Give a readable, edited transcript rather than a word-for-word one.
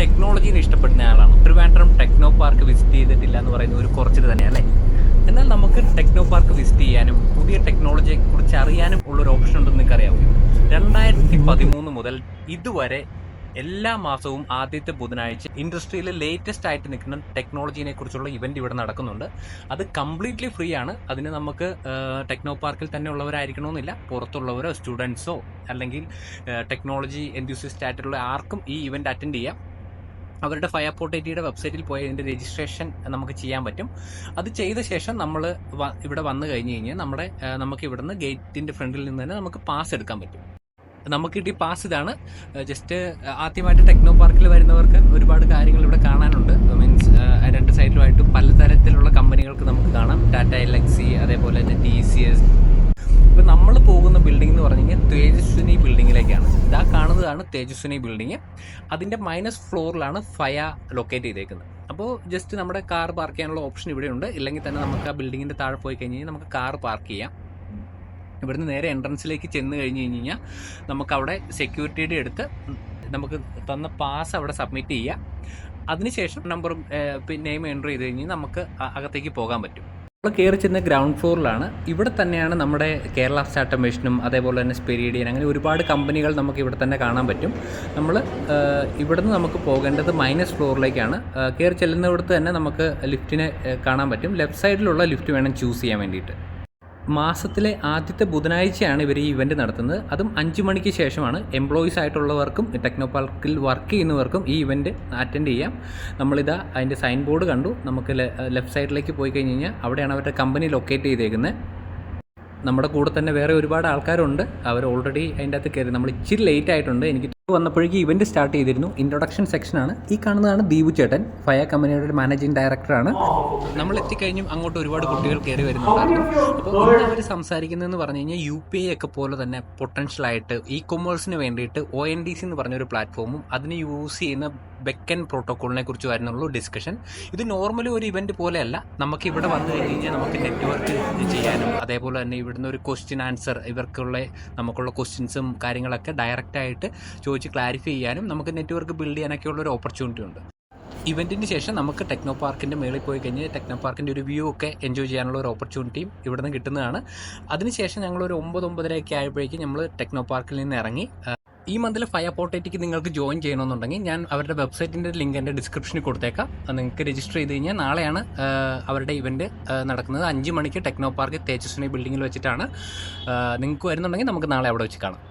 ടെക്നോളജീനെ ഇഷ്ടപ്പെടുന്ന ആളാണ്. Trivandrum techno park visit ചെയ്തിട്ടില്ല എന്ന് പറയുന്നത് ഒരു കുറച്ചിട്ട് തന്നെയല്ലേ. എന്നാൽ നമുക്ക് ടെക്നോ പാർക്ക് വിസിറ്റ് ചെയ്യാനും പുതിയ ടെക്നോളജിയെ കുറിച്ച് അറിയാനും ഉള്ളൊരു ഓപ്ഷൻ ഉണ്ടെന്ന് നിങ്ങൾക്ക് അറിയാമോ? 2013 മുതൽ ഇതുവരെ എല്ലാ മാസവും ആദ്യത്തെ ബുധനാഴ്ച ഇൻഡസ്ട്രിയിൽ ലേറ്റസ്റ്റ് ആയിട്ട് നിൽക്കുന്ന ടെക്നോളജീനെ കുറിച്ചുള്ള ഇവന്റ് ഇവിടെ നടക്കുന്നുണ്ട്. അത് കംപ്ലീറ്റ്ലി ഫ്രീ ആണ്. അതിന് നമുക്ക് ടെക്നോ പാർക്കിൽ തന്നെ ഉള്ളവരായിരിക്കണമെന്നില്ല, പുറത്തുള്ളവരോ സ്റ്റുഡൻസോ അല്ലെങ്കിൽ ടെക്നോളജി എൻതൂസിയസ്റ്റ് ആയിട്ടുള്ള ആർക്കും ഈ ഇവന്റ് അറ്റൻഡ് ചെയ്യാം. അവരുടെ ഫയർപോർട്ടേറ്റിയുടെ വെബ്സൈറ്റിൽ പോയി അതിൻ്റെ രജിസ്ട്രേഷൻ നമുക്ക് ചെയ്യാൻ പറ്റും. അത് ചെയ്ത ശേഷം നമ്മൾ ഇവിടെ വന്നു കഴിഞ്ഞ് കഴിഞ്ഞാൽ നമുക്ക് ഇവിടുന്ന് ഗേറ്റിൻ്റെ ഫ്രണ്ടിൽ നിന്ന് തന്നെ നമുക്ക് പാസ് എടുക്കാൻ പറ്റും. നമുക്ക് കിട്ടിയ പാസ് ഇതാണ്. ജസ്റ്റ് ആദ്യമായിട്ട് ടെക്നോ പാർക്കിൽ വരുന്നവർക്ക് ഒരുപാട് കാര്യങ്ങൾ ഇവിടെ കാണാനുണ്ട്. മീൻസ് രണ്ട് സൈഡിലുമായിട്ട് പലതരത്തിലുള്ള കമ്പനികൾക്ക് നമുക്ക് കാണാം. ടാറ്റ എൽഎക്സി, അതേപോലെ തന്നെ TCS. ഇപ്പം നമ്മൾ പോകുന്ന ബിൽഡിംഗ് എന്ന് പറഞ്ഞു കഴിഞ്ഞാൽ തേജസ്വിനി ബിൽഡിങ്ങിലേക്കാണ്. ഇതാ കാണുന്നതാണ് തേജസ്വിനി ബിൽഡിങ്. അതിൻ്റെ മൈനസ് ഫ്ലോറിലാണ് ഫയ ലൊക്കേറ്റ് ചെയ്തേക്കുന്നത്. അപ്പോൾ ജസ്റ്റ് നമ്മുടെ കാർ പാർക്ക് ചെയ്യാനുള്ള ഓപ്ഷൻ ഇവിടെയുണ്ട്. ഇല്ലെങ്കിൽ തന്നെ നമുക്ക് ആ ബിൽഡിങ്ങിൻ്റെ താഴെ പോയി കഴിഞ്ഞ് കഴിഞ്ഞാൽ നമുക്ക് കാർ പാർക്ക് ചെയ്യാം. ഇവിടുന്ന് നേരെ എൻട്രൻസിലേക്ക് ചെന്ന് കഴിഞ്ഞ് കഴിഞ്ഞാൽ നമുക്കവിടെ സെക്യൂരിറ്റിയുടെ അടുത്ത് നമുക്ക് തന്ന പാസ് അവിടെ സബ്മിറ്റ് ചെയ്യാം. അതിനുശേഷം നമ്പറും നെയിം എൻ്റർ ചെയ്ത് കഴിഞ്ഞാൽ നമുക്ക് അകത്തേക്ക് പോകാൻ പറ്റും. നമ്മൾ കയറി ചെന്ന ഗ്രൗണ്ട് ഫ്ലോറിലാണ്. ഇവിടെ തന്നെയാണ് നമ്മുടെ കേരള സ്റ്റാർട്ടപ്പ് മിഷനും അതേപോലെ തന്നെ സ്പെരീഡിയൻ, അങ്ങനെ ഒരുപാട് കമ്പനികൾ നമുക്ക് ഇവിടെ തന്നെ കാണാൻ പറ്റും. നമ്മൾ ഇവിടുന്ന് നമുക്ക് പോകേണ്ടത് മൈനസ് ഫ്ലോറിലേക്കാണ്. കയറി ചെല്ലുന്നിടത്ത് തന്നെ നമുക്ക് ലിഫ്റ്റിനെ കാണാൻ പറ്റും. ലെഫ്റ്റ് സൈഡിലുള്ള ലിഫ്റ്റ് വേണം ചൂസ് ചെയ്യാൻ വേണ്ടിയിട്ട്. മാസത്തിലെ ആദ്യത്തെ ബുധനാഴ്ചയാണ് ഇവർ ഈ ഇവൻറ്റ് നടത്തുന്നത്. അതും 5 മണിക്ക് ശേഷമാണ്. എംപ്ലോയീസ് ആയിട്ടുള്ളവർക്കും ടെക്നോ പാർക്കിൽ വർക്ക് ചെയ്യുന്നവർക്കും ഈ ഇവൻറ്റ് അറ്റൻഡ് ചെയ്യാം. നമ്മളിതാ അതിൻ്റെ സൈൻ ബോർഡ് കണ്ടു. നമുക്ക് ലെഫ്റ്റ് സൈഡിലേക്ക് പോയി കഴിഞ്ഞ് കഴിഞ്ഞാൽ അവിടെയാണ് അവരുടെ കമ്പനി ലൊക്കേറ്റ് ചെയ്തേക്കുന്നത്. നമ്മുടെ കൂടെ തന്നെ വേറെ ഒരുപാട് ആൾക്കാരുണ്ട്. അവർ ഓൾറെഡി അതിൻ്റെ അകത്ത് കയറി. നമ്മൾ ഇച്ചിരി ലേറ്റ് ആയിട്ടുണ്ട്. എനിക്ക് വന്നപ്പോഴേക്കും ഇവൻറ്റ് സ്റ്റാർട്ട് ചെയ്തിരുന്നു. ഇൻട്രൊഡക്ഷൻ സെക്ഷനാണ്. ഈ കാണുന്നതാണ് ദീപു ചേട്ടൻ, ഫയ കമ്പനിയുടെ ഒരു മാനേജിംഗ് ഡയറക്ടറാണ്. നമ്മൾ എത്തിക്കഴിഞ്ഞും അങ്ങോട്ട് ഒരുപാട് കുട്ടികൾ കയറി വരുന്നുണ്ടായിരുന്നു. അപ്പോൾ അവർ സംസാരിക്കുന്നതെന്ന് പറഞ്ഞു കഴിഞ്ഞാൽ UPI ഒക്കെ പോലെ തന്നെ പൊട്ടൻഷ്യലായിട്ട് കൊമേഴ്സിന് വേണ്ടിയിട്ട് ONDC എന്ന് പറഞ്ഞൊരു പ്ലാറ്റ്ഫോമും അതിന് യൂസ് ചെയ്യുന്ന ബെക്കൻ പ്രോട്ടോക്കോളിനെ കുറിച്ച് വരുന്നുള്ള ഡിസ്കഷൻ. ഇത് നോർമലി ഒരു ഇവൻറ്റ് പോലെയല്ല. നമുക്ക് ഇവിടെ വന്നു കഴിഞ്ഞ് കഴിഞ്ഞാൽ നമുക്ക് നെറ്റ്വർക്ക് ചെയ്യാനും അതേപോലെ തന്നെ ഇവിടുന്ന് ഒരു ക്വസ്റ്റ്യൻ ആൻസർ നമുക്കുള്ള ക്വസ്റ്റ്യൻസും കാര്യങ്ങളൊക്കെ ഡയറക്റ്റായിട്ട് ചോദിച്ച് ക്ലാരിഫൈ ചെയ്യാനും നമുക്ക് നെറ്റ്വർക്ക് ബിൽഡ് ചെയ്യാനൊക്കെയുള്ള ഒരു ഓപ്പർച്യൂണിറ്റി ഉണ്ട്. ഇവൻറ്റിന് ശേഷം നമുക്ക് ടെക്നോ പാർക്കിൻ്റെ മേളിൽ പോയി കഴിഞ്ഞാൽ ടെക്നോ പാർക്കിൻ്റെ ഒരു വ്യൂ ഒക്കെ എൻജോയ് ചെയ്യാനുള്ള ഒരു ഓപ്പർച്യൂണിറ്റിയും ഇവിടെ നിന്ന് കിട്ടുന്നതാണ്. അതിനുശേഷം ഞങ്ങളൊരു 9-9:30 ആയപ്പോഴേക്കും നമ്മൾ ടെക്നോ പാർക്കിൽ നിന്ന് ഇറങ്ങി. ഈ മന്തിൽ ഫയർപോർട്ടേറ്റിക്ക് നിങ്ങൾക്ക് ജോയിൻ ചെയ്യണമെന്നുണ്ടെങ്കിൽ ഞാൻ അവരുടെ വെബ്സൈറ്റിൻ്റെ ലിങ്ക് എൻ്റെ ഡിസ്ക്രിപ്ഷനിൽ കൊടുത്തേക്കാം. നിങ്ങൾക്ക് രജിസ്റ്റർ ചെയ്ത് കഴിഞ്ഞാൽ നാളെയാണ് അവരുടെ ഇവൻറ്റ് നടക്കുന്നത്. 5 മണിക്ക് ടെക്നോ പാർക്ക് തേജസ്വിനി ബിൽഡിങ്ങിൽ വെച്ചിട്ടാണ്. നിങ്ങൾക്ക് വരുന്നുണ്ടെങ്കിൽ നമുക്ക് നാളെ അവിടെ വെച്ച് കാണാം.